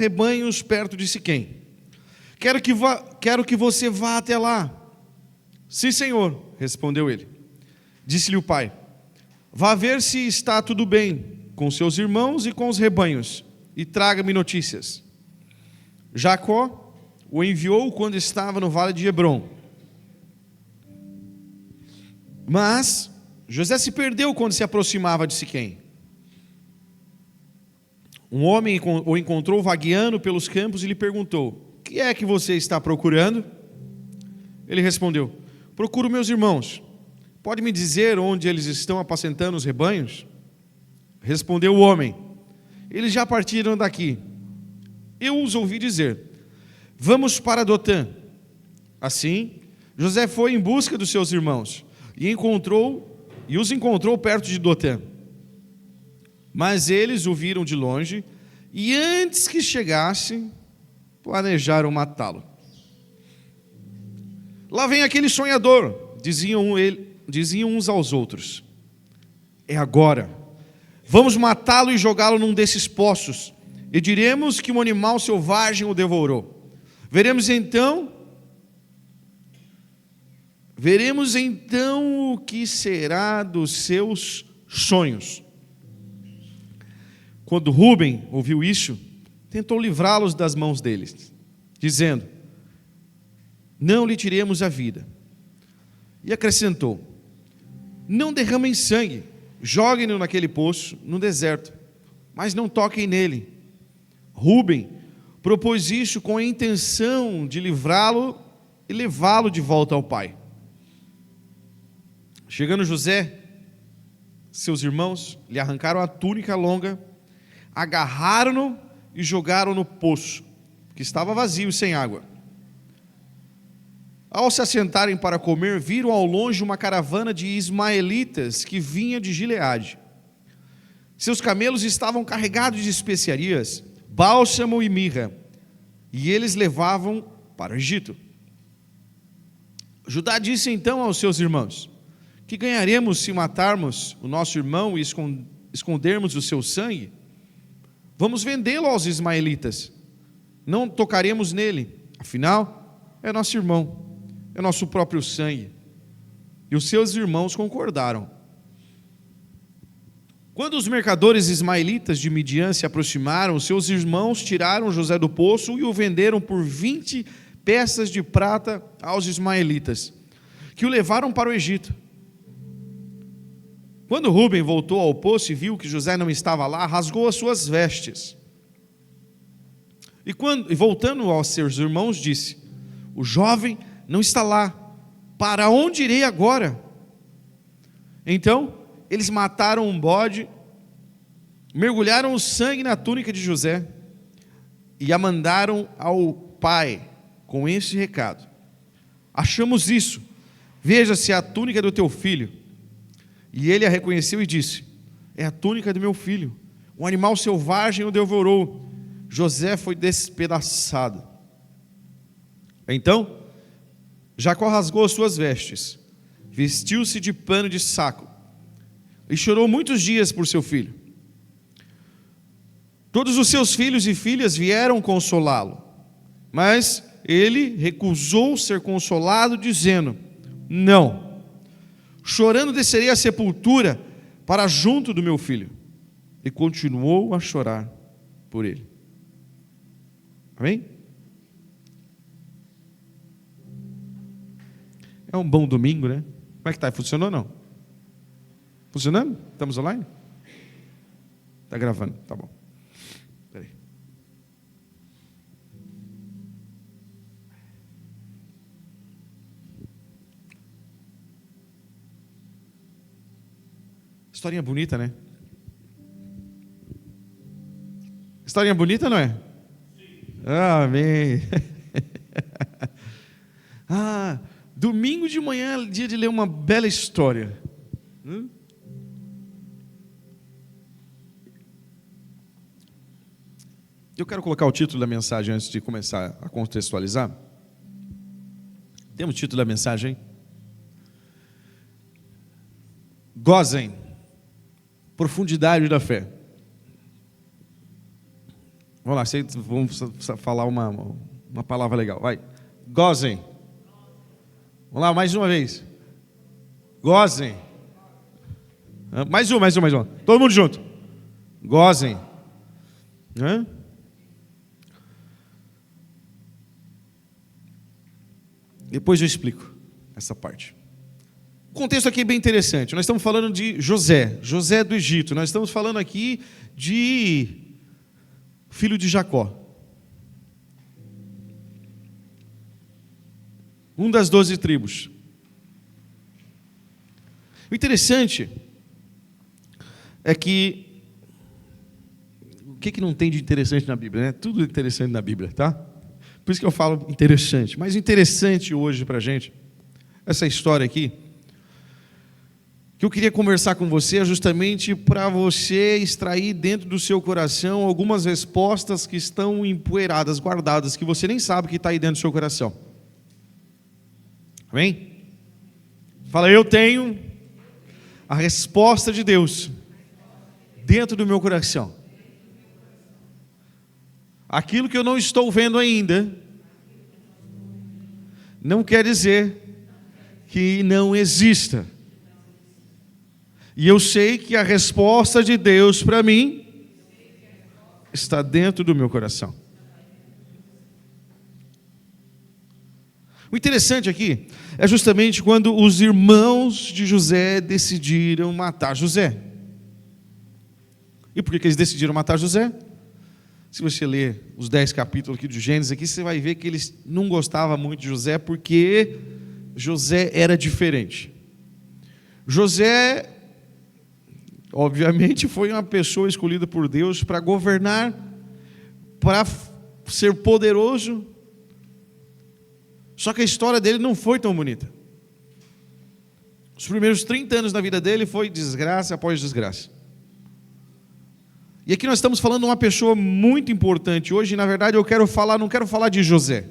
rebanhos perto de Siquém. Quero que você vá até lá. Sim, senhor, respondeu ele. Disse-lhe o pai: vá ver se está tudo bem com seus irmãos e com os rebanhos, e traga-me notícias. Jacó o enviou quando estava no vale de Hebrom. Mas José se perdeu quando se aproximava de Siquém. Um homem o encontrou vagueando pelos campos e lhe perguntou: o que é que você está procurando? Ele respondeu: procuro meus irmãos. Pode me dizer onde eles estão apacentando os rebanhos? Respondeu o homem: eles já partiram daqui. Eu os ouvi dizer: vamos para Dotã. Assim, José foi em busca dos seus irmãos e os encontrou perto de Dotã. Mas eles o viram de longe e, antes que chegassem, planejaram matá-lo. Lá vem aquele sonhador, diziam uns aos outros. É agora. Vamos matá-lo e jogá-lo num desses poços, e diremos que um animal selvagem o devorou. Veremos então o que será dos seus sonhos. Quando Rúben ouviu isso, tentou livrá-los das mãos deles, dizendo: não lhe tiremos a vida. E acrescentou: não derramem sangue, joguem-no naquele poço, no deserto, mas não toquem nele. Rúben propôs isso com a intenção de livrá-lo e levá-lo de volta ao pai. Chegando José, seus irmãos lhe arrancaram a túnica longa, agarraram-no e jogaram no poço, que estava vazio e sem água. Ao se assentarem para comer, viram ao longe uma caravana de ismaelitas que vinha de Gileade. Seus camelos estavam carregados de especiarias, bálsamo e mirra, e eles levavam para o Egito. Judá disse então aos seus irmãos: que ganharemos se matarmos o nosso irmão e escondermos o seu sangue? Vamos vendê-lo aos ismaelitas, não tocaremos nele, afinal é nosso irmão, é nosso próprio sangue. E os seus irmãos concordaram. Quando os mercadores ismaelitas de Midian se aproximaram, seus irmãos tiraram José do poço e o venderam por 20 peças de prata aos ismaelitas, que o levaram para o Egito. Quando Rúben voltou ao poço e viu que José não estava lá, rasgou as suas vestes. E voltando aos seus irmãos, disse: o jovem não está lá, para onde irei agora? Então eles mataram um bode, mergulharam o sangue na túnica de José e a mandaram ao pai com este recado: achamos isso, veja se é a túnica do teu filho. E ele a reconheceu e disse: é a túnica do meu filho, um animal selvagem o devorou. José foi despedaçado. Então Jacó rasgou as suas vestes, vestiu-se de pano de saco e chorou muitos dias por seu filho. Todos os seus filhos e filhas vieram consolá-lo, mas ele recusou ser consolado, dizendo: não, chorando descerei à sepultura para junto do meu filho. E continuou a chorar por ele. Amém? É um bom domingo, né? Como é que está? Funcionou ou não? Funcionando? Estamos online? Está gravando, tá bom. Espera aí. Historinha bonita, né? Historinha bonita, não é? Sim. Amém. Domingo de manhã é dia de ler uma bela história. Eu quero colocar o título da mensagem antes de começar a contextualizar. Temos o título da mensagem? Gozem, profundidade da fé. Vamos lá, vamos falar uma palavra legal. Vai. Gozem. Vamos lá, mais uma vez. Gozem. Mais uma. Todo mundo junto. Gozem. Hã? Depois eu explico essa parte. O contexto aqui é bem interessante. Nós estamos falando de José do Egito. Nós estamos falando aqui de filho de Jacó. Um das 12 tribos. O interessante é que o que não tem de interessante na Bíblia, né? Tudo interessante na Bíblia, tá? Por isso que eu falo interessante. Mas interessante hoje pra gente, essa história aqui, que eu queria conversar com você é justamente para você extrair dentro do seu coração algumas respostas que estão empoeiradas, guardadas, que você nem sabe que está aí dentro do seu coração. Amém? Fala, eu tenho a resposta de Deus dentro do meu coração. Aquilo que eu não estou vendo ainda não quer dizer que não exista. E eu sei que a resposta de Deus para mim está dentro do meu coração. O interessante aqui é justamente quando os irmãos de José decidiram matar José. E por que eles decidiram matar José? Se você ler os 10 capítulos aqui de Gênesis, aqui, você vai ver que eles não gostavam muito de José, porque José era diferente. José, obviamente, foi uma pessoa escolhida por Deus para governar, para ser poderoso. Só que a história dele não foi tão bonita. Os primeiros 30 anos da vida dele foi desgraça após desgraça. E aqui nós estamos falando de uma pessoa muito importante hoje. Na verdade, não quero falar de José.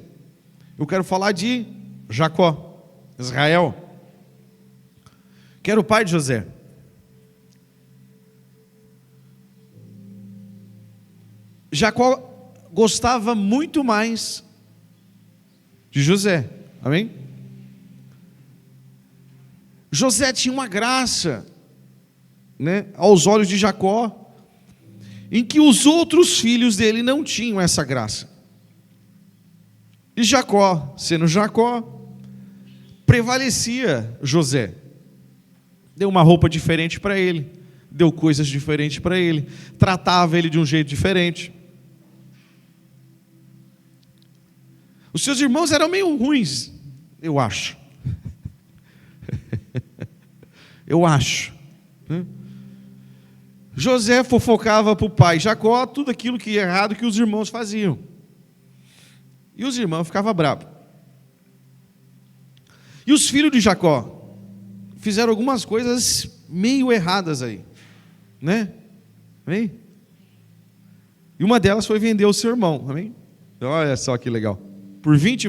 Eu quero falar de Jacó, Israel, que era o pai de José. Jacó gostava muito mais de José, amém? José tinha uma graça, né, aos olhos de Jacó, em que os outros filhos dele não tinham essa graça. E Jacó, sendo Jacó, prevalecia José. Deu uma roupa diferente para ele, deu coisas diferentes para ele, tratava ele de um jeito diferente. Os seus irmãos eram meio ruins, eu acho. Eu acho. José fofocava para o pai Jacó tudo aquilo que é errado que os irmãos faziam. E os irmãos ficavam bravos. E os filhos de Jacó fizeram algumas coisas meio erradas aí, né? Amém? E uma delas foi vender o seu irmão, amém? Olha só que legal. Por 20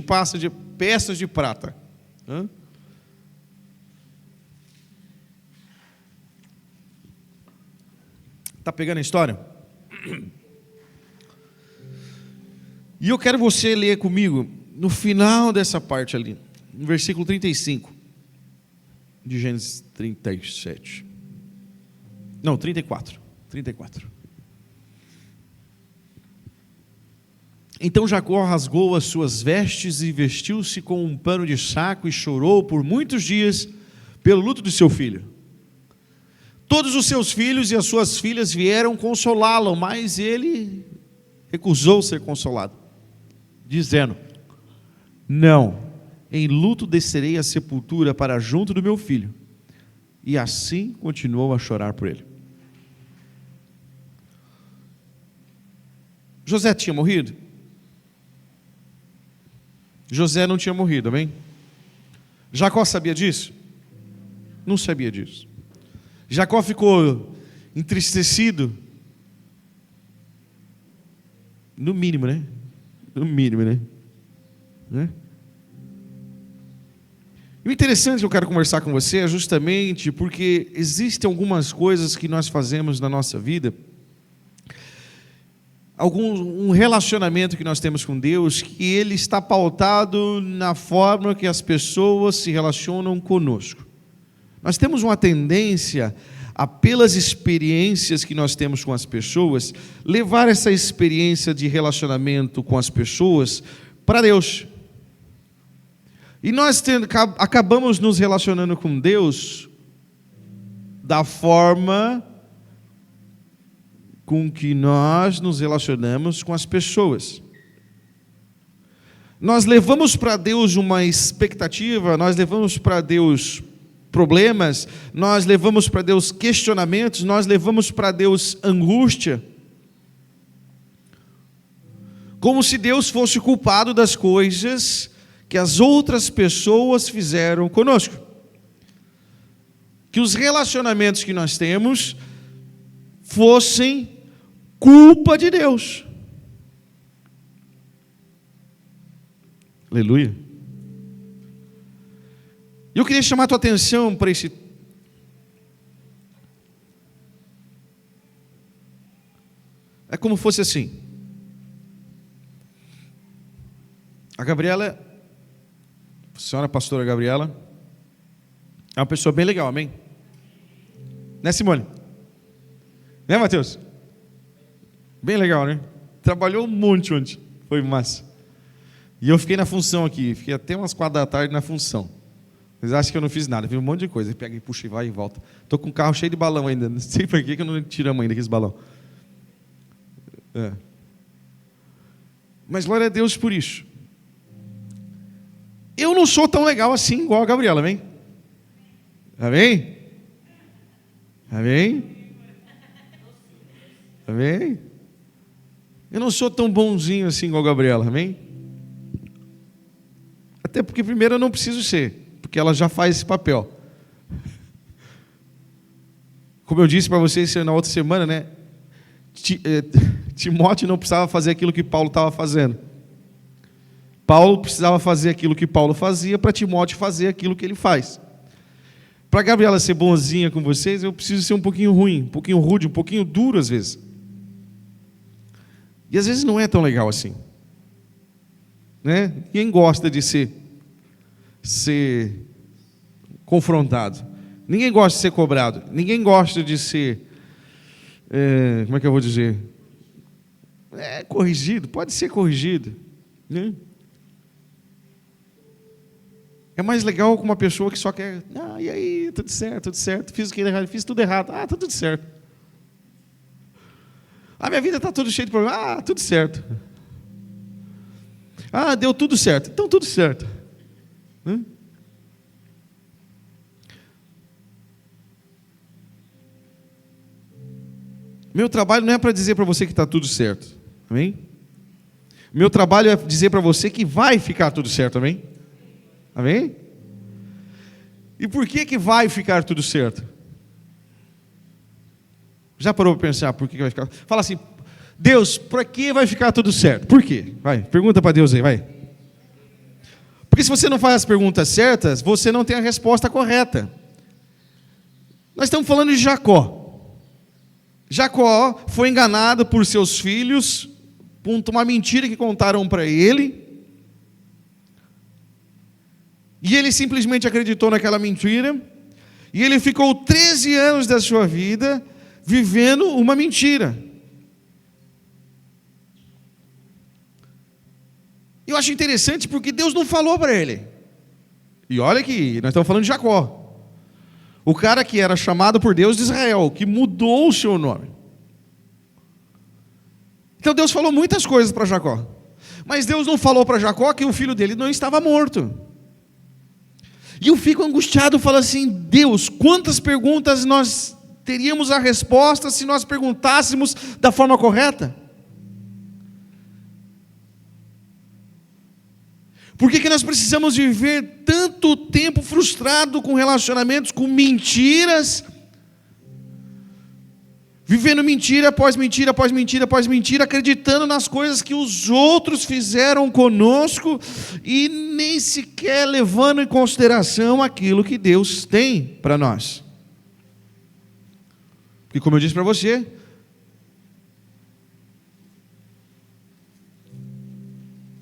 peças de prata. Está pegando a história? E eu quero você ler comigo no final dessa parte ali, no versículo 35 de Gênesis 37. Não, 34. Então Jacó rasgou as suas vestes e vestiu-se com um pano de saco e chorou por muitos dias pelo luto de seu filho. Todos os seus filhos e as suas filhas vieram consolá-lo, mas ele recusou ser consolado, dizendo: não, em luto descerei à sepultura para junto do meu filho. E assim continuou a chorar por ele. José tinha morrido? José não tinha morrido, amém? Jacó sabia disso? Não sabia disso. Jacó ficou entristecido? No mínimo, né? No mínimo, né? E o interessante que eu quero conversar com você é justamente porque existem algumas coisas que nós fazemos na nossa vida. um relacionamento que nós temos com Deus, que ele está pautado na forma que as pessoas se relacionam conosco. Nós temos uma tendência a, pelas experiências que nós temos com as pessoas, levar essa experiência de relacionamento com as pessoas para Deus. E nós acabamos nos relacionando com Deus da forma com que nós nos relacionamos com as pessoas. Nós levamos para Deus uma expectativa, nós levamos para Deus problemas, nós levamos para Deus questionamentos, nós levamos para Deus angústia, como se Deus fosse culpado das coisas que as outras pessoas fizeram conosco. Que os relacionamentos que nós temos fossem culpa de Deus. Aleluia. Eu queria chamar a tua atenção para esse... É como fosse assim. A Gabriela, a senhora pastora Gabriela, é uma pessoa bem legal, amém? Né, Simone? Né, Mateus? Bem legal, né? Trabalhou um monte ontem, foi massa. E eu fiquei na função aqui, fiquei até umas 4 da tarde na função. Vocês acham que eu não fiz nada, fiz um monte de coisa. Pega e puxa e vai e volta. Estou com o carro cheio de balão ainda, não sei por que eu não tiramos ainda aqueles balão. Mas glória a Deus por isso. Eu não sou tão legal assim igual a Gabriela, amém? Amém? Amém? Amém? Eu não sou tão bonzinho assim igual a Gabriela, amém? Até porque primeiro eu não preciso ser, porque ela já faz esse papel. Como eu disse para vocês na outra semana, né? Timóteo não precisava fazer aquilo que Paulo estava fazendo. Paulo precisava fazer aquilo que Paulo fazia para Timóteo fazer aquilo que ele faz. Para a Gabriela ser bonzinha com vocês, eu preciso ser um pouquinho ruim, um pouquinho rude, um pouquinho duro às vezes. E às vezes não é tão legal assim, né? Ninguém gosta de ser confrontado. Ninguém gosta de ser cobrado. Ninguém gosta de ser, como é que eu vou dizer? Corrigido, pode ser corrigido, né? É mais legal com uma pessoa que só quer, e aí, tudo certo, fiz o que errado, fiz tudo errado, tá tudo certo. Minha vida está tudo cheia de problemas, tudo certo. Deu tudo certo, então tudo certo. Meu trabalho não é para dizer para você que está tudo certo, amém? Meu trabalho é dizer para você que vai ficar tudo certo, amém? Amém? E por que vai ficar tudo certo? Já parou para pensar por que vai ficar? Fala assim, Deus, por que vai ficar tudo certo? Por quê? Vai, pergunta para Deus aí, vai. Porque se você não faz as perguntas certas, você não tem a resposta correta. Nós estamos falando de Jacó. Jacó foi enganado por seus filhos, por uma mentira que contaram para ele. E ele simplesmente acreditou naquela mentira. E ele ficou 13 anos da sua vida vivendo uma mentira. Eu acho interessante porque Deus não falou para ele. E olha que nós estamos falando de Jacó, o cara que era chamado por Deus de Israel, que mudou o seu nome. Então Deus falou muitas coisas para Jacó, mas Deus não falou para Jacó que o filho dele não estava morto. E eu fico angustiado, falo assim, Deus, quantas perguntas nós teríamos a resposta se nós perguntássemos da forma correta? Por que nós precisamos viver tanto tempo frustrado com relacionamentos, com mentiras, vivendo mentira após mentira, após mentira, após mentira, acreditando nas coisas que os outros fizeram conosco e nem sequer levando em consideração aquilo que Deus tem para nós? Porque como eu disse para você,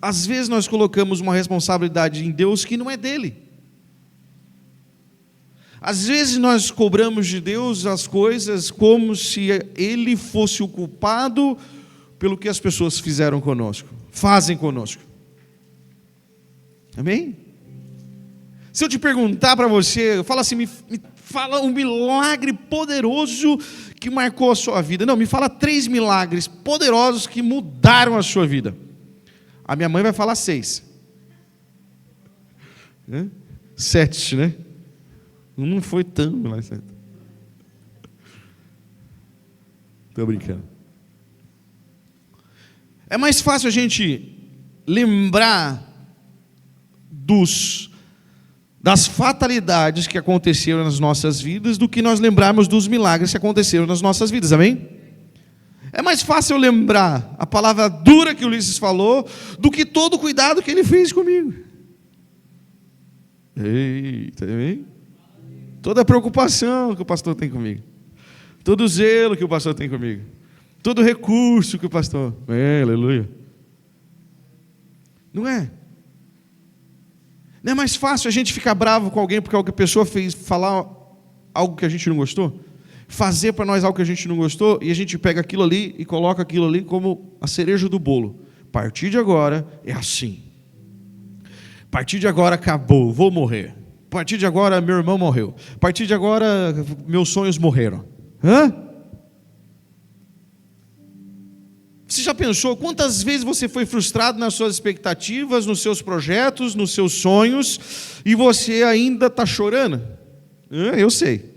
às vezes nós colocamos uma responsabilidade em Deus que não é dele. Às vezes nós cobramos de Deus as coisas como se Ele fosse o culpado pelo que as pessoas fizeram conosco, fazem conosco. Amém? Se eu te perguntar para você, fala assim, me fala um milagre poderoso que marcou a sua vida. Não, me fala 3 milagres poderosos que mudaram a sua vida. A minha mãe vai falar 6. 7, né? Não foi tão milagre. Estou brincando. É mais fácil a gente lembrar das fatalidades que aconteceram nas nossas vidas do que nós lembrarmos dos milagres que aconteceram nas nossas vidas, amém? É mais fácil eu lembrar a palavra dura que o Ulisses falou do que todo o cuidado que ele fez comigo. Eita, amém? Toda a preocupação que o pastor tem comigo, todo o zelo que o pastor tem comigo, todo o recurso que o pastor... aleluia. Não é? Não é mais fácil a gente ficar bravo com alguém porque alguma pessoa fez falar algo que a gente não gostou? Fazer para nós algo que a gente não gostou e a gente pega aquilo ali e coloca aquilo ali como a cereja do bolo. A partir de agora é assim. A partir de agora acabou, vou morrer. A partir de agora meu irmão morreu. A partir de agora meus sonhos morreram. Você já pensou quantas vezes você foi frustrado nas suas expectativas, nos seus projetos, nos seus sonhos, e você ainda está chorando? Eu sei.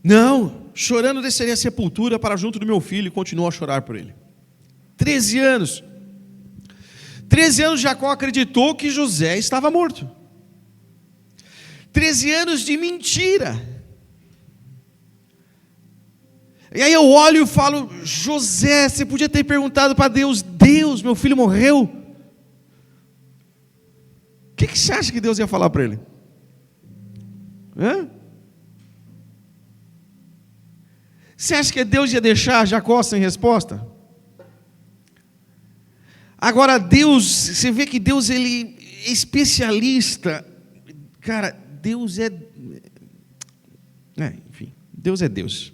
Não, chorando desceria a sepultura para junto do meu filho e continuo a chorar por ele. 13 anos. 13 anos Jacó acreditou que José estava morto. 13 anos de mentira. E aí eu olho e falo, José, você podia ter perguntado para Deus, Deus, meu filho morreu. O que você acha que Deus ia falar para ele? Você acha que Deus ia deixar Jacó sem resposta? Agora Deus, você vê que Deus ele é especialista. Cara, Deus enfim, Deus é Deus.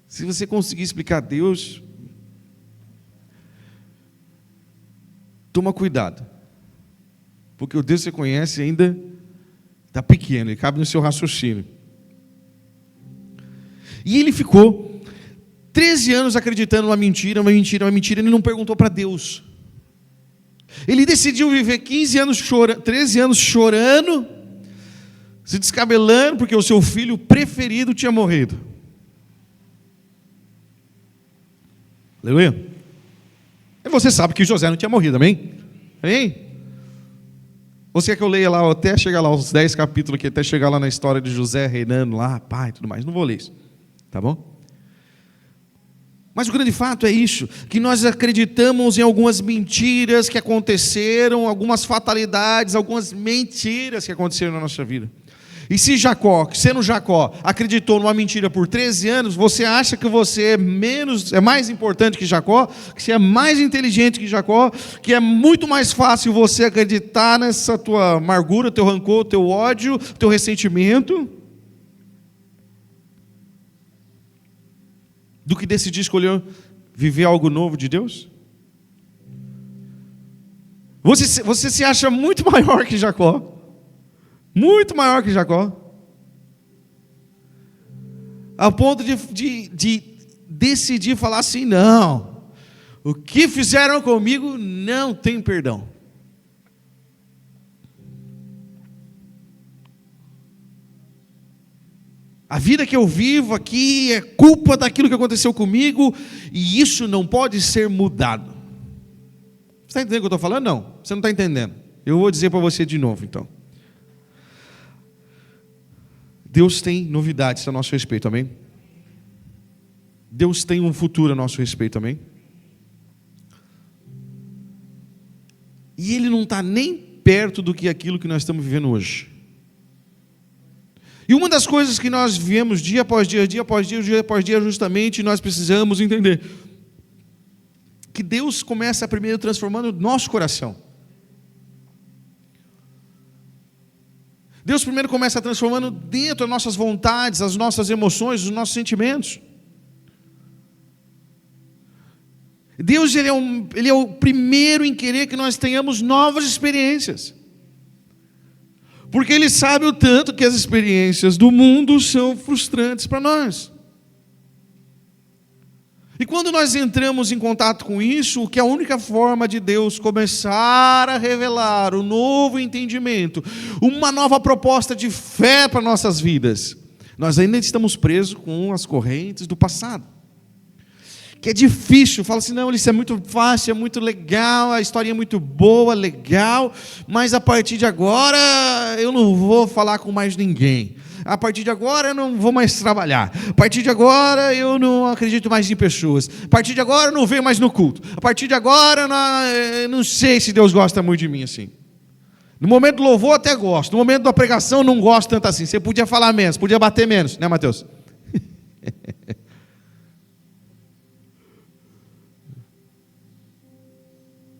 Se você conseguir explicar Deus, toma cuidado, porque o Deus que você conhece ainda está pequeno, ele cabe no seu raciocínio. E ele ficou 13 anos acreditando numa mentira, ele não perguntou para Deus. Ele decidiu viver 13 anos chorando, se descabelando, porque o seu filho preferido tinha morrido. Aleluia. E você sabe que José não tinha morrido, amém? Amém? Você quer que eu leia lá, até chegar lá, os 10 capítulos aqui, até chegar lá na história de José reinando lá, pai e tudo mais, não vou ler isso, tá bom? Mas o grande fato é isso, que nós acreditamos em algumas mentiras que aconteceram, algumas fatalidades, algumas mentiras que aconteceram na nossa vida. E se Jacó, sendo Jacó, acreditou numa mentira por 13 anos, você acha que você é mais importante que Jacó, que você é mais inteligente que Jacó, que é muito mais fácil você acreditar nessa tua amargura, teu rancor, teu ódio, teu ressentimento, do que decidir escolher viver algo novo de Deus? Você se acha muito maior que Jacó. Muito maior que Jacó. Ao ponto de decidir falar assim, não, o que fizeram comigo não tem perdão. A vida que eu vivo aqui é culpa daquilo que aconteceu comigo, e isso não pode ser mudado. Você está entendendo o que eu estou falando? Não, você não está entendendo. Eu vou dizer para você de novo então. Deus tem novidades a nosso respeito, amém? Deus tem um futuro a nosso respeito, amém? E Ele não está nem perto do que aquilo que nós estamos vivendo hoje. E uma das coisas que nós vivemos dia após dia, justamente nós precisamos entender que Deus começa primeiro transformando o nosso coração. Deus primeiro começa transformando dentro as nossas vontades, as nossas emoções, os nossos sentimentos. Deus ele é o primeiro em querer que nós tenhamos novas experiências. Porque Ele sabe o tanto que as experiências do mundo são frustrantes para nós. E quando nós entramos em contato com isso, o que é a única forma de Deus começar a revelar um novo entendimento, uma nova proposta de fé para nossas vidas, nós ainda estamos presos com as correntes do passado. Que é difícil, fala assim, não, isso é muito fácil, é muito legal, a historinha é muito boa, legal, mas a partir de agora eu não vou falar com mais ninguém. A partir de agora eu não vou mais trabalhar. A partir de agora eu não acredito mais em pessoas. A partir de agora eu não venho mais no culto. A partir de agora eu não sei se Deus gosta muito de mim assim. No momento do louvor até gosto, no momento da pregação não gosto tanto assim. Você podia falar menos, podia bater menos, né, Mateus?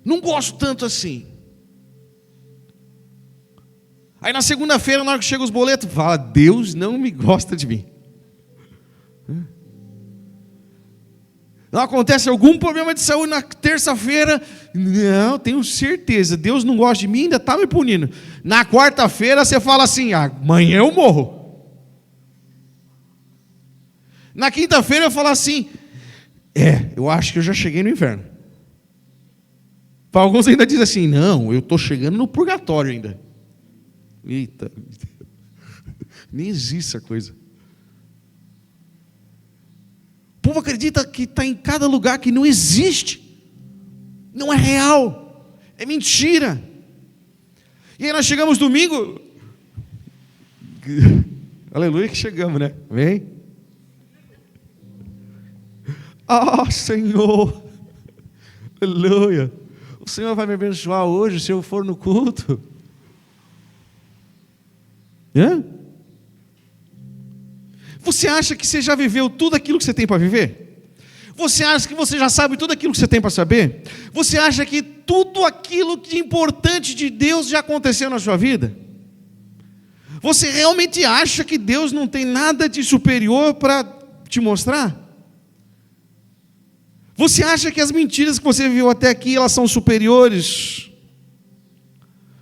Não gosto tanto assim. Aí na segunda-feira, na hora que chega os boletos, fala, Deus não me gosta de mim. Não acontece algum problema de saúde na terça-feira, não, tenho certeza, Deus não gosta de mim, ainda está me punindo. Na quarta-feira você fala assim, amanhã eu morro. Na quinta-feira eu falo assim, eu acho que eu já cheguei no inferno. Para alguns ainda diz assim, não, eu estou chegando no purgatório ainda. Eita, nem existe essa coisa. O povo acredita que está em cada lugar que não existe. Não é real, é mentira. E aí nós chegamos domingo, aleluia que chegamos, né? Vem. Senhor, aleluia. O Senhor vai me abençoar hoje se eu for no culto. Você acha que você já viveu tudo aquilo que você tem para viver? Você acha que você já sabe tudo aquilo que você tem para saber? Você acha que tudo aquilo que é importante de Deus já aconteceu na sua vida? Você realmente acha que Deus não tem nada de superior para te mostrar? Você acha que as mentiras que você viveu até aqui, elas são superiores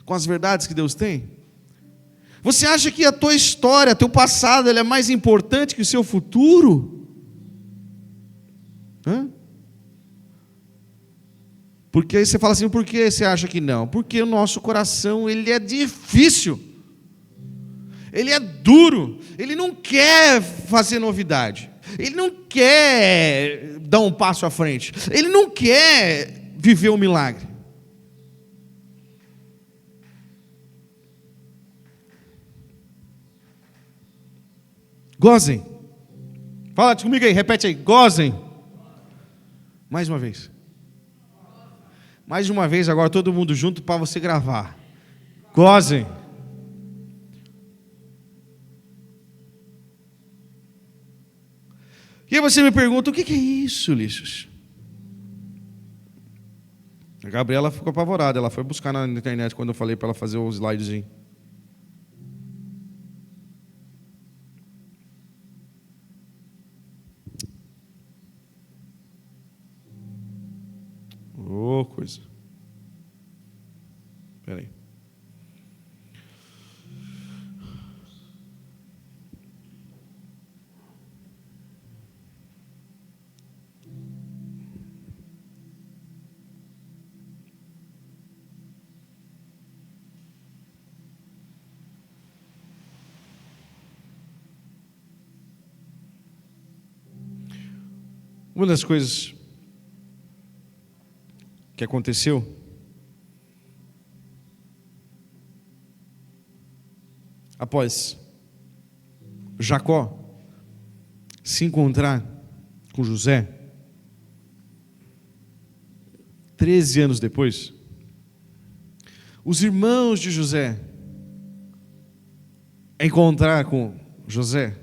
com as verdades que Deus tem? Você acha que a tua história, teu passado, ele é mais importante que o seu futuro? Porque aí você fala assim, por que você acha que não? Porque o nosso coração, ele é difícil. Ele é duro. Ele não quer fazer novidade. Ele não quer dar um passo à frente. Ele não quer viver um milagre. Gozem. Fala comigo aí, repete aí. Gozem. Mais uma vez. Mais uma vez agora todo mundo junto para você gravar. Gozem. E aí você me pergunta, o que é isso, Lícios? A Gabriela ficou apavorada, ela foi buscar na internet quando eu falei para ela fazer o slidezinho. Coisa. Espera aí. Uma das coisas que aconteceu após Jacó se encontrar com José, 13 anos depois, os irmãos de José encontrar com José,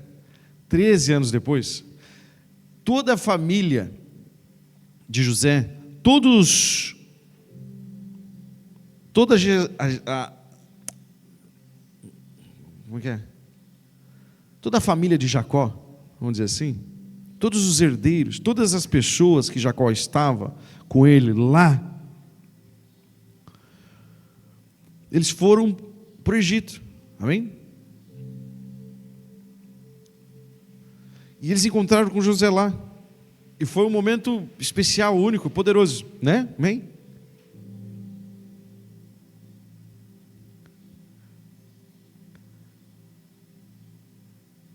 13 anos depois, toda a família de José, como é que é? Toda a família de Jacó, vamos dizer assim, todos os herdeiros, todas as pessoas que Jacó estava com ele lá, eles foram para o Egito, amém? E eles encontraram com José lá, e foi um momento especial, único, poderoso, né? Amém?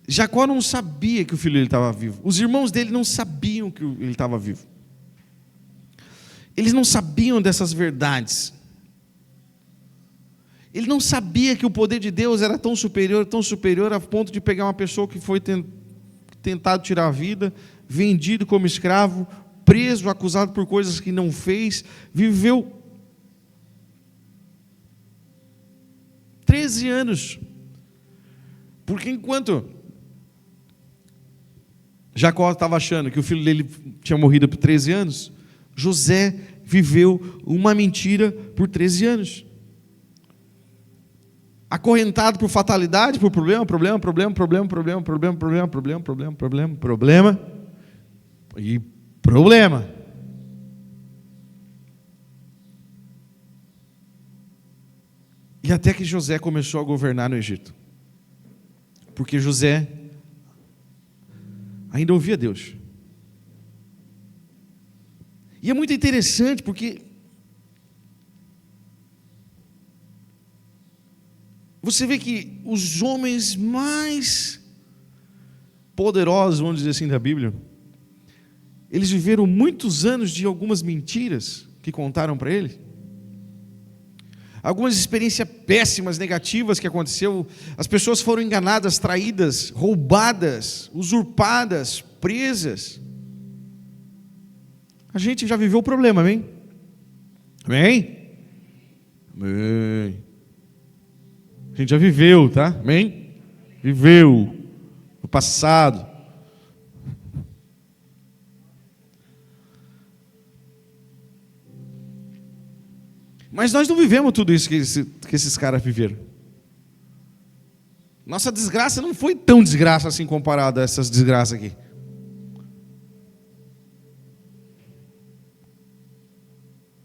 Jacó não sabia que o filho dele estava vivo. Os irmãos dele não sabiam que ele estava vivo. Eles não sabiam dessas verdades. Ele não sabia que o poder de Deus era tão superior a ponto de pegar uma pessoa que foi tentado tirar a vida, vendido como escravo, preso, acusado por coisas que não fez, viveu 13 anos. Porque enquanto Jacó estava achando que o filho dele tinha morrido por 13 anos, José viveu uma mentira por 13 anos. Acorrentado por fatalidade, por problema e problema. E até que José começou a governar no Egito. Porque José ainda ouvia Deus. E é muito interessante porque você vê que os homens mais poderosos, vamos dizer assim, da Bíblia, eles viveram muitos anos de algumas mentiras que contaram para ele. Algumas experiências péssimas, negativas que aconteceu. As pessoas foram enganadas, traídas, roubadas, usurpadas, presas. A gente já viveu o problema, amém? Amém? Amém. A gente já viveu, tá? Amém? Viveu. No passado. Mas nós não vivemos tudo isso que esses caras viveram. Nossa desgraça não foi tão desgraça assim comparada a essas desgraças aqui.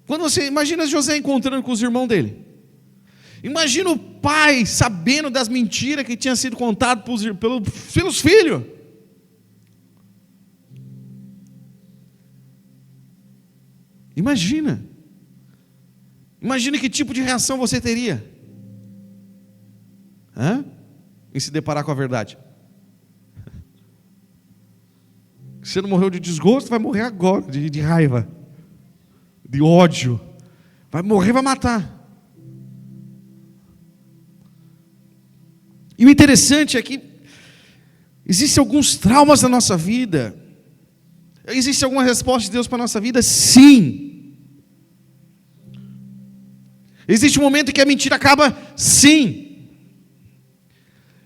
Quando você imagina José encontrando com os irmãos dele. Imagina o pai sabendo das mentiras que tinha sido contado pelos filhos. Imagina que tipo de reação você teria em se deparar com a verdade. Você não morreu de desgosto, vai morrer agora, de raiva, de ódio. Vai morrer, vai matar. E o interessante é que existem alguns traumas na nossa vida. Existe alguma resposta de Deus para a nossa vida? Sim. Existe um momento em que a mentira acaba? Sim.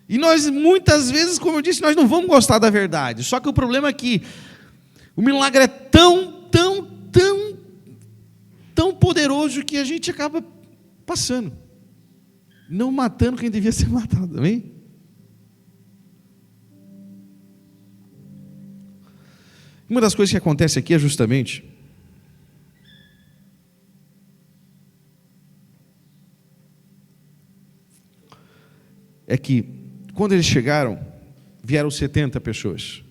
E nós, muitas vezes, como eu disse, nós não vamos gostar da verdade. Só que o problema é que o milagre é tão poderoso que a gente acaba passando. Não matando quem devia ser matado, amém? Uma das coisas que acontece aqui é justamente que quando eles chegaram, vieram 70 pessoas.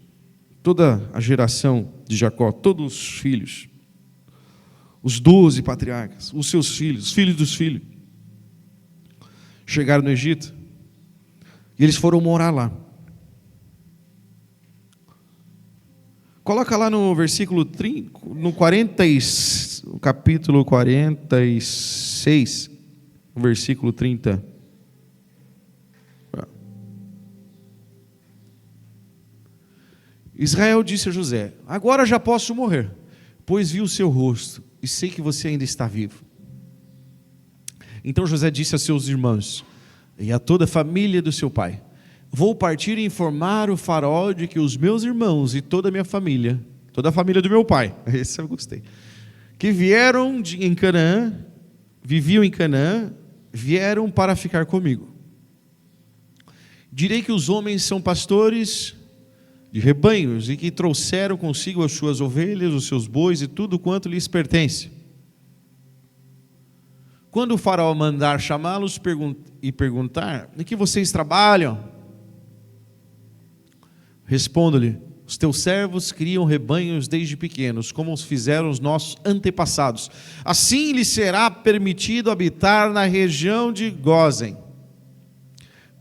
Toda a geração de Jacó, todos os filhos, os 12 patriarcas, os seus filhos, os filhos dos filhos, chegaram no Egito e eles foram morar lá. Coloca lá no versículo 30, no capítulo 46, no versículo 30. Israel disse a José: agora já posso morrer, pois vi o seu rosto e sei que você ainda está vivo. Então José disse a seus irmãos e a toda a família do seu pai: vou partir e informar o faraó de que os meus irmãos e toda a minha família, toda a família do meu pai, esse eu gostei, que vieram em Canaã, viviam em Canaã, vieram para ficar comigo. Direi que os homens são pastores de rebanhos e que trouxeram consigo as suas ovelhas, os seus bois e tudo quanto lhes pertence. Quando o faraó mandar chamá-los e perguntar: em que vocês trabalham? Responda-lhe: os teus servos criam rebanhos desde pequenos, como os fizeram os nossos antepassados. Assim lhes será permitido habitar na região de Gósen,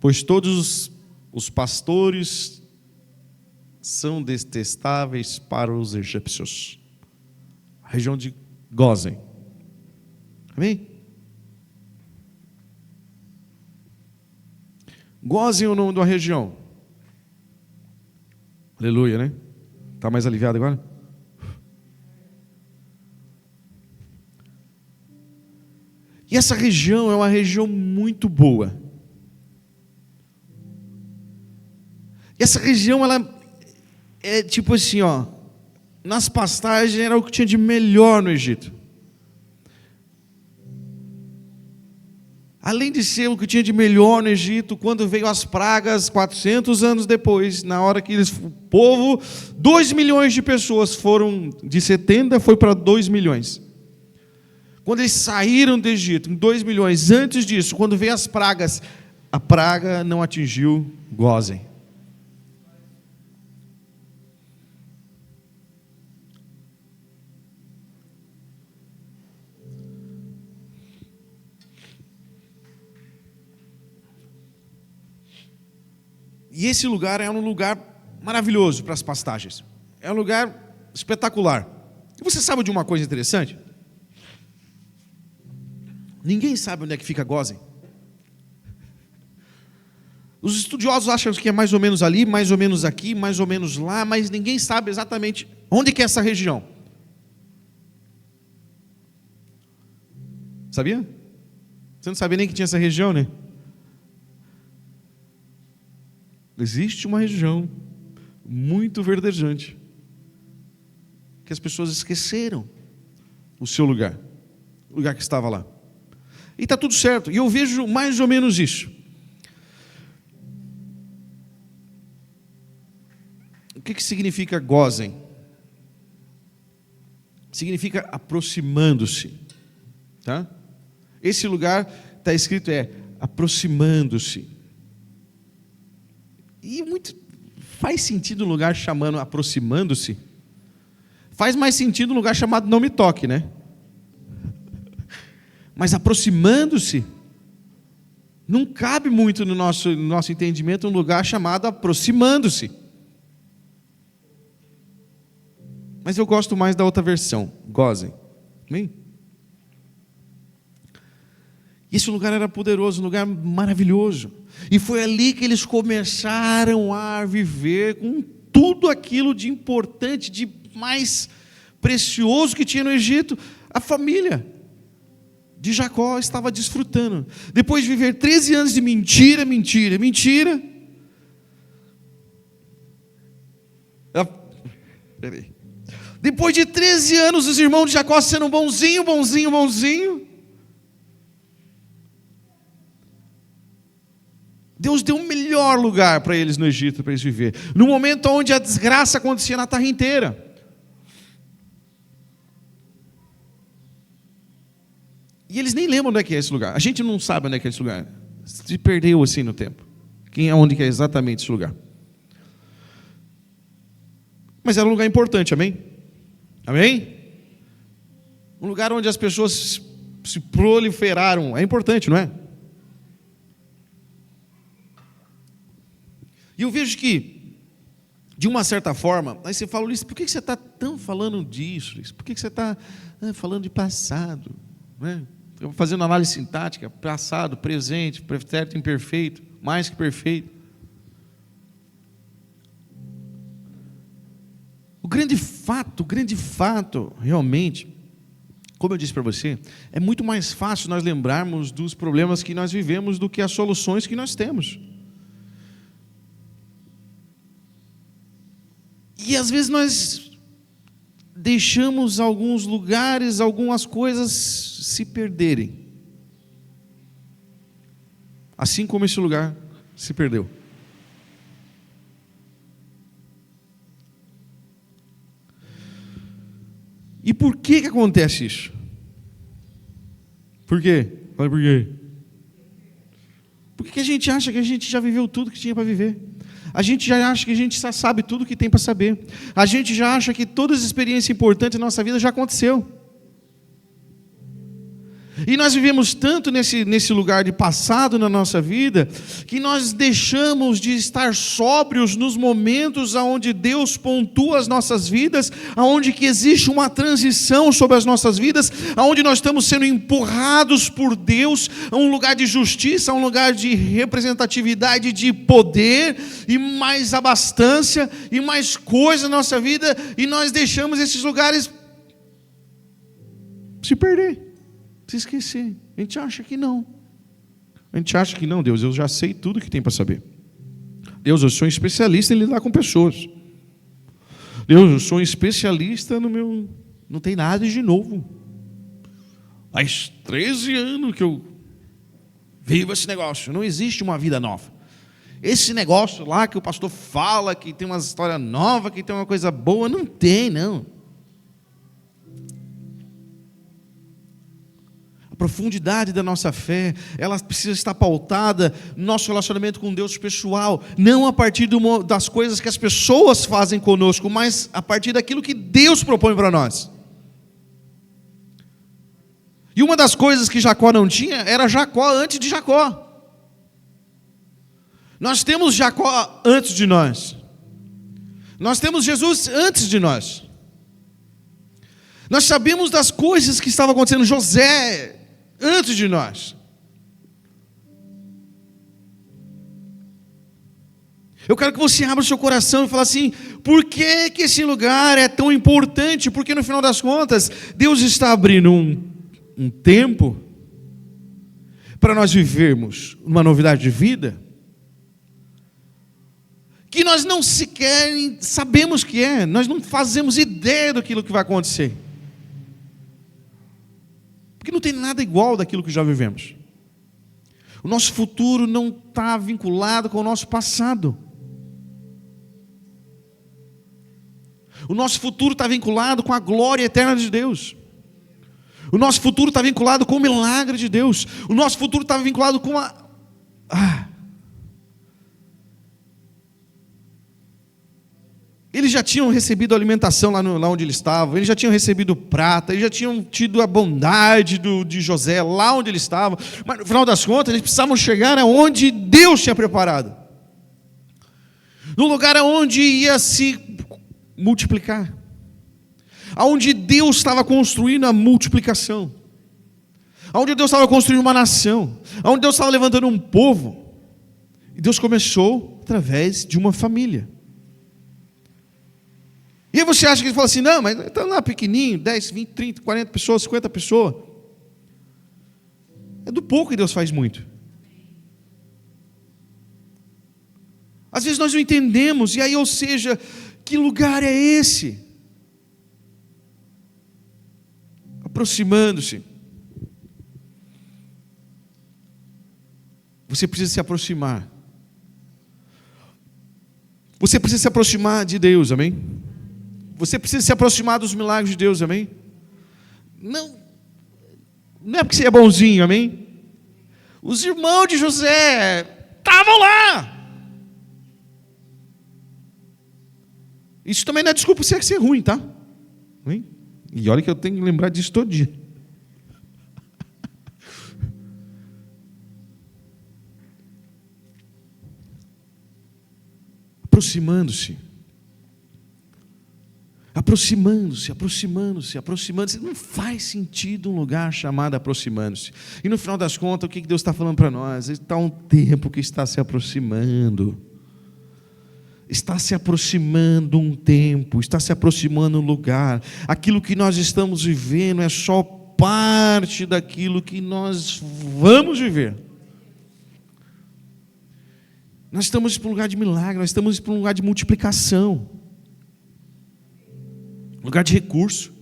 pois todos os pastores são detestáveis para os egípcios. A região de Gósen. Amém? Gósen é o nome de uma região. Aleluia, né? Está mais aliviado agora? E essa região é uma região muito boa. E essa região, ela é tipo assim, ó, nas pastagens era o que tinha de melhor no Egito. Além de ser o que tinha de melhor no Egito, quando veio as pragas, 400 anos depois, na hora que o povo, 2 milhões de pessoas foram, de 70 foi para 2 milhões. Quando eles saíram do Egito, em 2 milhões, antes disso, quando veio as pragas, a praga não atingiu Gósen. E esse lugar é um lugar maravilhoso para as pastagens. É um lugar espetacular. E você sabe de uma coisa interessante? Ninguém sabe onde é que fica Gósen. Os estudiosos acham que é mais ou menos ali, mais ou menos aqui, mais ou menos lá, mas ninguém sabe exatamente onde que é essa região. Sabia? Você não sabia nem que tinha essa região, né? Existe uma região muito verdejante que as pessoas esqueceram o seu lugar, o lugar que estava lá. E está tudo certo. E eu vejo mais ou menos isso. O que significa Gósen? Significa aproximando-se. Tá? Esse lugar está escrito aproximando-se. E muito faz sentido um lugar chamando aproximando-se. Faz mais sentido um lugar chamado Não Me Toque, né? Mas aproximando-se não cabe muito no nosso entendimento um lugar chamado aproximando-se. Mas eu gosto mais da outra versão, Gósen. Amém? Esse lugar era poderoso, um lugar maravilhoso. E foi ali que eles começaram a viver com tudo aquilo de importante, de mais precioso que tinha no Egito. A família de Jacó estava desfrutando. Depois de viver 13 anos de mentira. Depois de 13 anos, os irmãos de Jacó sendo bonzinho. Deus deu um melhor lugar para eles no Egito, para eles viver. No momento onde a desgraça acontecia na terra inteira. E eles nem lembram onde é que é esse lugar. A gente não sabe onde é que é esse lugar. Se perdeu assim no tempo. Onde que é exatamente esse lugar. Mas era um lugar importante, amém? Amém? Um lugar onde as pessoas se proliferaram. É importante, não é? E eu vejo que, de uma certa forma, aí você fala, Ulisses, por que você está tão falando disso, Ulisses? Por que você está falando de passado? Né? Fazendo análise sintática, passado, presente, pretérito imperfeito, mais que perfeito. O grande fato, realmente, como eu disse para você, é muito mais fácil nós lembrarmos dos problemas que nós vivemos do que as soluções que nós temos. que às vezes nós deixamos alguns lugares, algumas coisas se perderem. Assim como esse lugar se perdeu. E por que acontece isso? Por quê? Fala por quê? Porque a gente acha que a gente já viveu tudo que tinha para viver. A gente já acha que a gente já sabe tudo que tem para saber. A gente já acha que todas as experiências importantes da nossa vida já aconteceu. E nós vivemos tanto nesse lugar de passado na nossa vida, que nós deixamos de estar sóbrios nos momentos onde Deus pontua as nossas vidas, onde que existe uma transição sobre as nossas vidas, onde nós estamos sendo empurrados por Deus a um lugar de justiça, a um lugar de representatividade, de poder, e mais abastança, e mais coisa na nossa vida, e nós deixamos esses lugares se perder. Se esquecer. A gente acha que não. A gente acha que não, Deus, eu já sei tudo que tem para saber. Deus, eu sou um especialista em lidar com pessoas. Deus, eu sou um especialista no meu... Não tem nada de novo. Faz 13 anos que eu vivo esse negócio. Não existe uma vida nova. Esse negócio lá que o pastor fala, que tem uma história nova, que tem uma coisa boa, não tem, não. Profundidade da nossa fé, ela precisa estar pautada no nosso relacionamento com Deus pessoal, não a partir das coisas que as pessoas fazem conosco, mas a partir daquilo que Deus propõe para nós. E uma das coisas que Jacó não tinha, era Jacó antes de Jacó. Nós temos Jacó antes de nós. Nós temos Jesus antes de nós. Nós sabemos das coisas que estavam acontecendo. José antes de nós. Eu quero que você abra o seu coração e fale assim: por que esse lugar é tão importante? Porque no final das contas, Deus está abrindo um tempo para nós vivermos uma novidade de vida que nós não sequer sabemos que é, nós não fazemos ideia daquilo que vai acontecer. Porque não tem nada igual daquilo que já vivemos. O nosso futuro não está vinculado com o nosso passado. O nosso futuro está vinculado com a glória eterna de Deus. O nosso futuro está vinculado com o milagre de Deus. O nosso futuro está vinculado com a... Eles já tinham recebido a alimentação lá onde eles estavam, eles já tinham recebido prata, eles já tinham tido a bondade de José lá onde eles estavam, mas no final das contas eles precisavam chegar aonde Deus tinha preparado, no lugar aonde ia se multiplicar, aonde Deus estava construindo a multiplicação, aonde Deus estava construindo uma nação, aonde Deus estava levantando um povo, e Deus começou através de uma família. E aí você acha que ele fala assim: não, mas está lá pequenininho, 10, 20, 30, 40 pessoas, 50 pessoas. É do pouco que Deus faz muito. Às vezes nós não entendemos, e aí, ou seja, que lugar é esse? Aproximando-se. Você precisa se aproximar. Você precisa se aproximar de Deus, amém? Você precisa se aproximar dos milagres de Deus, amém? Não é porque você é bonzinho, amém? Os irmãos de José estavam lá. Isso também não é desculpa você ser ruim, tá? Amém? E olha que eu tenho que lembrar disso todo dia. Aproximando-se. Aproximando-se. Não faz sentido um lugar chamado aproximando-se. E no final das contas, o que Deus está falando para nós? Está um tempo que está se aproximando. Está se aproximando um tempo, está se aproximando um lugar. Aquilo que nós estamos vivendo é só parte daquilo que nós vamos viver. Nós estamos para um lugar de milagre, nós estamos para um lugar de multiplicação. lugar de recurso.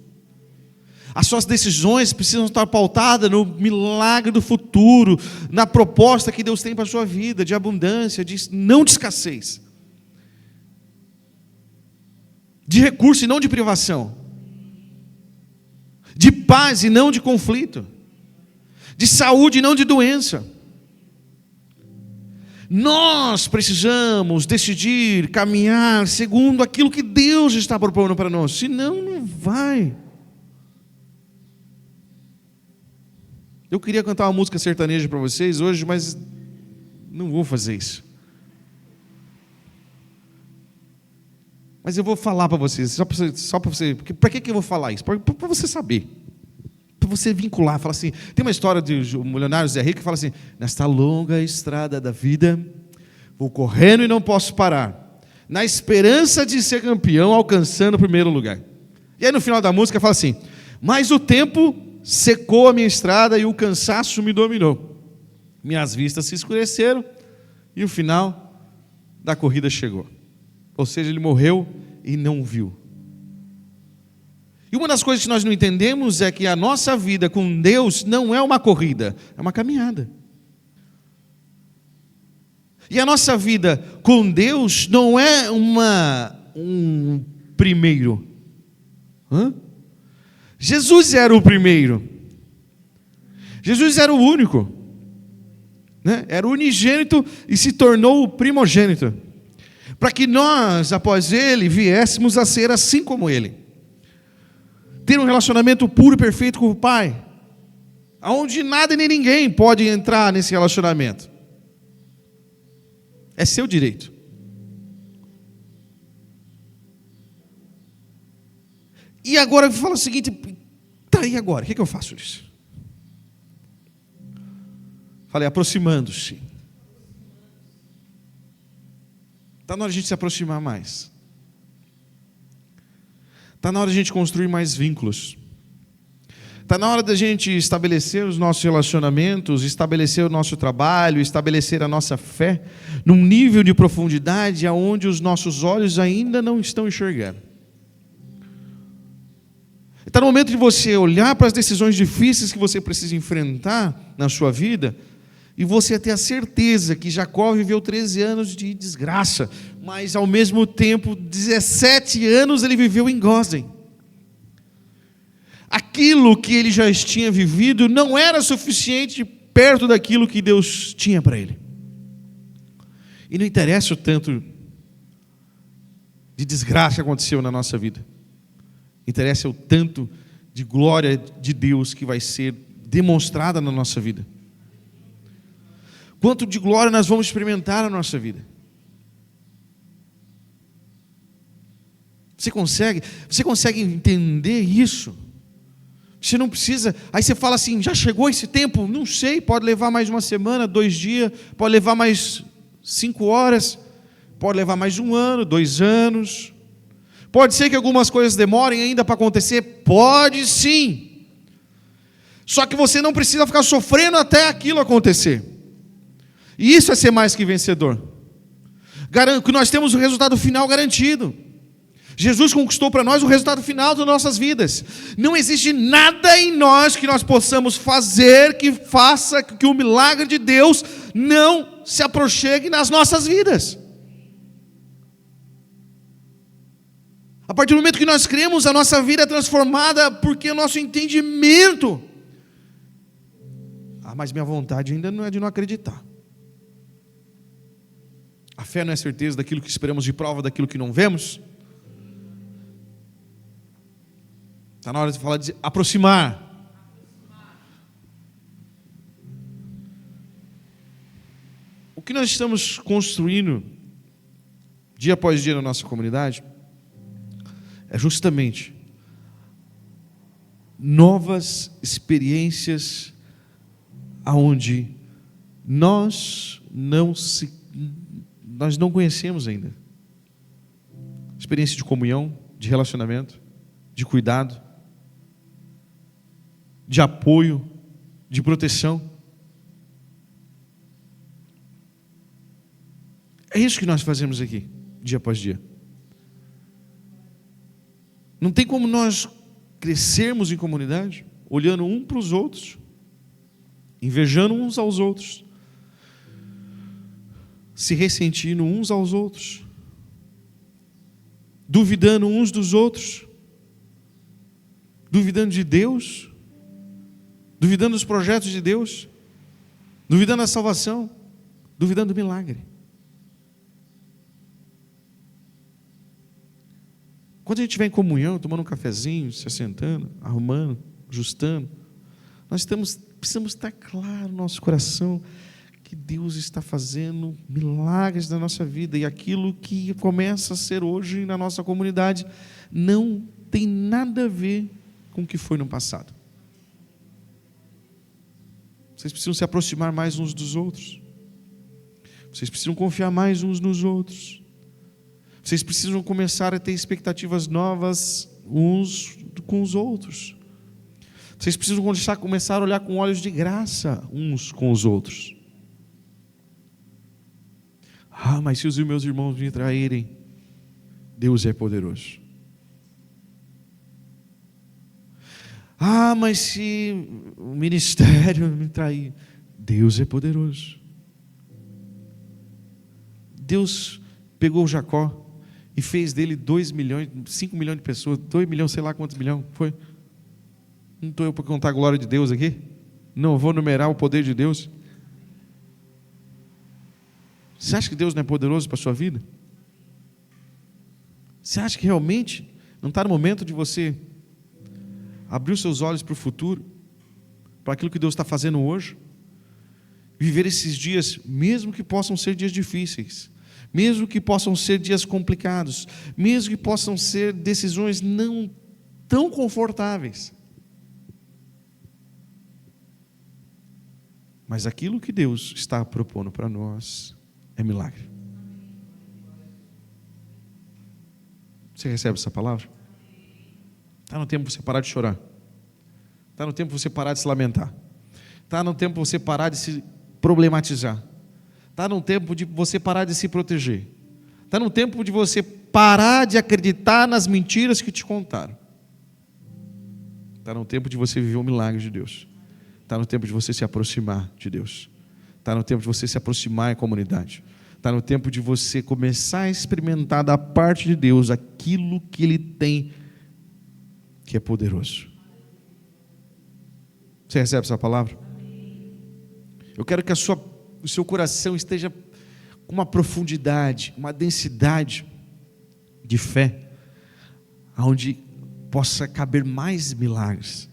As suas decisões precisam estar pautadas no milagre do futuro, na proposta que Deus tem para a sua vida, de abundância, não de escassez, de recurso e não de privação, de paz e não de conflito, de saúde e não de doença. Nós precisamos decidir caminhar segundo aquilo que Deus está propondo para nós, senão não vai. Eu queria cantar uma música sertaneja para vocês hoje, mas não vou fazer isso. Mas eu vou falar para vocês, só para você, para que eu vou falar isso? Para você saber, para você vincular, falar assim. Tem uma história do milionário Zé Rico que fala assim: nesta longa estrada da vida, vou correndo e não posso parar, na esperança de ser campeão, alcançando o primeiro lugar. E aí no final da música fala assim: mas o tempo secou a minha estrada e o cansaço me dominou. Minhas vistas se escureceram e o final da corrida chegou. Ou seja, ele morreu e não viu. E uma das coisas que nós não entendemos é que a nossa vida com Deus não é uma corrida, é uma caminhada. E a nossa vida com Deus não é um primeiro. Jesus era o primeiro. Jesus era o único, né? Era o unigênito e se tornou o primogênito, para que nós, após Ele, viéssemos a ser assim como Ele, ter um relacionamento puro e perfeito com o Pai, aonde nada e nem ninguém pode entrar nesse relacionamento. É seu direito. E agora fala o seguinte: tá, e agora? O que eu faço disso? Falei, aproximando-se. Está na hora de a gente se aproximar mais. Está na hora de a gente construir mais vínculos. Está na hora da gente estabelecer os nossos relacionamentos, estabelecer o nosso trabalho, estabelecer a nossa fé num nível de profundidade aonde os nossos olhos ainda não estão enxergando. Está no momento de você olhar para as decisões difíceis que você precisa enfrentar na sua vida e você ter a certeza que Jacó viveu 13 anos de desgraça, mas ao mesmo tempo 17 anos ele viveu em Gósen. Aquilo que ele já tinha vivido não era suficiente perto daquilo que Deus tinha para ele. E não interessa o tanto de desgraça que aconteceu na nossa vida. Interessa o tanto de glória de Deus que vai ser demonstrada na nossa vida. Quanto de glória nós vamos experimentar na nossa vida. Você consegue entender isso? Você não precisa, aí você fala assim, já chegou esse tempo? Não sei, pode levar mais uma semana, 2 dias, pode levar mais 5 horas, pode levar mais 1 ano, 2 anos. Pode ser que algumas coisas demorem ainda para acontecer? Pode sim. Só que você não precisa ficar sofrendo até aquilo acontecer. E isso é ser mais que vencedor. Que nós temos o resultado final garantido. Jesus conquistou para nós o resultado final das nossas vidas. Não existe nada em nós que nós possamos fazer que faça que o milagre de Deus não se aproxime nas nossas vidas. A partir do momento que nós cremos, a nossa vida é transformada porque o nosso entendimento. Mas minha vontade ainda não é de não acreditar. A fé não é certeza daquilo que esperamos, de prova daquilo que não vemos. Está na hora de falar de aproximar. O que nós estamos construindo dia após dia na nossa comunidade é justamente novas experiências aonde nós não conhecemos ainda. Experiência de comunhão, de relacionamento, de cuidado, de apoio, de proteção. É isso que nós fazemos aqui, dia após dia. Não tem como nós crescermos em comunidade olhando um para os outros, invejando uns aos outros, se ressentindo uns aos outros, duvidando uns dos outros, duvidando de Deus, duvidando dos projetos de Deus, duvidando da salvação, duvidando do milagre. Quando a gente estiver em comunhão, tomando um cafezinho, se assentando, arrumando, ajustando, nós precisamos estar claro no nosso coração que Deus está fazendo milagres na nossa vida, e aquilo que começa a ser hoje na nossa comunidade não tem nada a ver com o que foi no passado. Vocês precisam se aproximar mais uns dos outros, vocês precisam confiar mais uns nos outros, vocês precisam começar a ter expectativas novas uns com os outros, vocês precisam começar a olhar com olhos de graça uns com os outros. Mas se os meus irmãos me traírem, Deus é poderoso. Mas se o ministério me trair, Deus é poderoso. Deus pegou Jacó e fez dele 2 milhões, 5 milhões de pessoas, 2 milhões, sei lá quantos milhões foi. Não estou eu para contar a glória de Deus aqui? Não vou numerar o poder de Deus. Você acha que Deus não é poderoso para a sua vida? Você acha que realmente não está no momento de você abrir os seus olhos para o futuro, para aquilo que Deus está fazendo hoje? Viver esses dias, mesmo que possam ser dias difíceis, mesmo que possam ser dias complicados, mesmo que possam ser decisões não tão confortáveis, mas aquilo que Deus está propondo para nós é milagre. Você recebe essa palavra? Está no tempo de você parar de chorar, está no tempo de você parar de se lamentar, está no tempo de você parar de se problematizar, está no tempo de você parar de se proteger, está no tempo de você parar de acreditar nas mentiras que te contaram, está no tempo de você viver o milagre de Deus, está no tempo de você se aproximar de Deus, está no tempo de você se aproximar em comunidade, está no tempo de você começar a experimentar da parte de Deus aquilo que Ele tem, que é poderoso. Você recebe essa palavra? Eu quero que o seu coração esteja com uma profundidade, uma densidade de fé, onde possa caber mais milagres.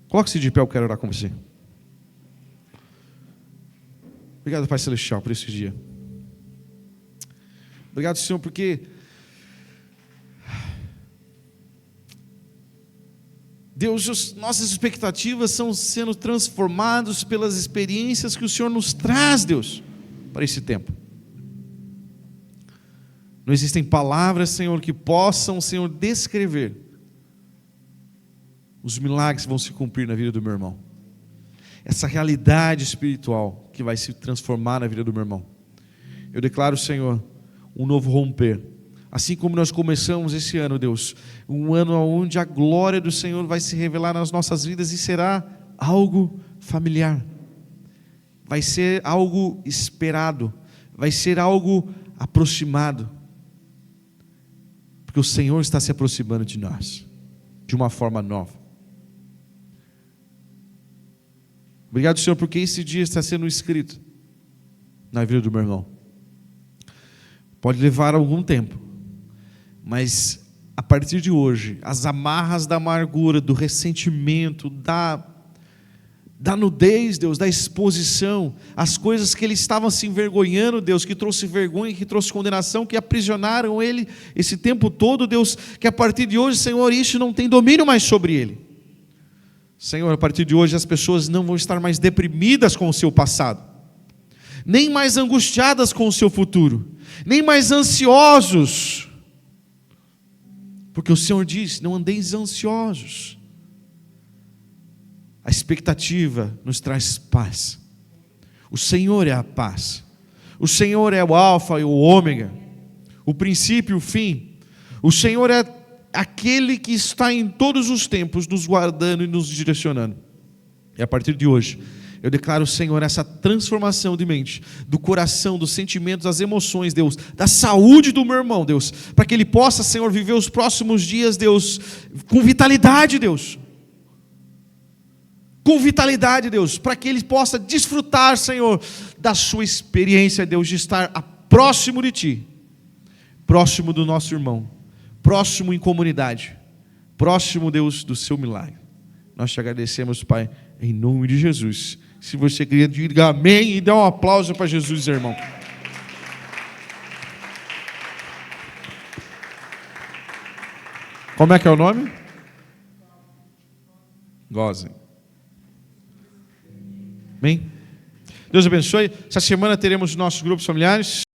Coloque-se de pé, eu quero orar com você. Obrigado, Pai Celestial, por esse dia. Obrigado, Senhor, porque Deus, nossas expectativas são sendo transformadas pelas experiências que o Senhor nos traz, Deus, para esse tempo. Não existem palavras, Senhor, que possam, Senhor, descrever os milagres que vão se cumprir na vida do meu irmão. Essa realidade espiritual que vai se transformar na vida do meu irmão. Eu declaro, Senhor, um novo romper. Assim como nós começamos esse ano, Deus, um ano onde a glória do Senhor vai se revelar nas nossas vidas e será algo familiar. Vai ser algo esperado, vai ser algo aproximado. Porque o Senhor está se aproximando de nós, de uma forma nova. Obrigado, Senhor, porque esse dia está sendo escrito na vida do meu irmão. Pode levar algum tempo, mas a partir de hoje, as amarras da amargura, do ressentimento, da nudez, Deus, da exposição, as coisas que ele estava se envergonhando, Deus, que trouxe vergonha, que trouxe condenação, que aprisionaram ele esse tempo todo, Deus, que a partir de hoje, Senhor, isso não tem domínio mais sobre ele. Senhor, a partir de hoje as pessoas não vão estar mais deprimidas com o seu passado, nem mais angustiadas com o seu futuro, nem mais ansiosos, porque o Senhor diz: não andeis ansiosos. A expectativa nos traz paz. O Senhor é a paz. O Senhor é o alfa e o ômega, o princípio e o fim. O Senhor é aquele que está em todos os tempos nos guardando e nos direcionando. E a partir de hoje, eu declaro, Senhor, essa transformação de mente, do coração, dos sentimentos, das emoções, Deus, da saúde do meu irmão, Deus, para que ele possa, Senhor, viver os próximos dias, Deus, com vitalidade, Deus. Com vitalidade, Deus, para que ele possa desfrutar, Senhor, da sua experiência, Deus, de estar próximo de Ti, próximo do nosso irmão, próximo em comunidade, próximo, Deus, do Seu milagre. Nós te agradecemos, Pai, em nome de Jesus. Se você queria, diga amém e dá um aplauso para Jesus, irmão. Como é que é o nome? Goze. Amém? Deus abençoe. Essa semana teremos nossos grupos familiares.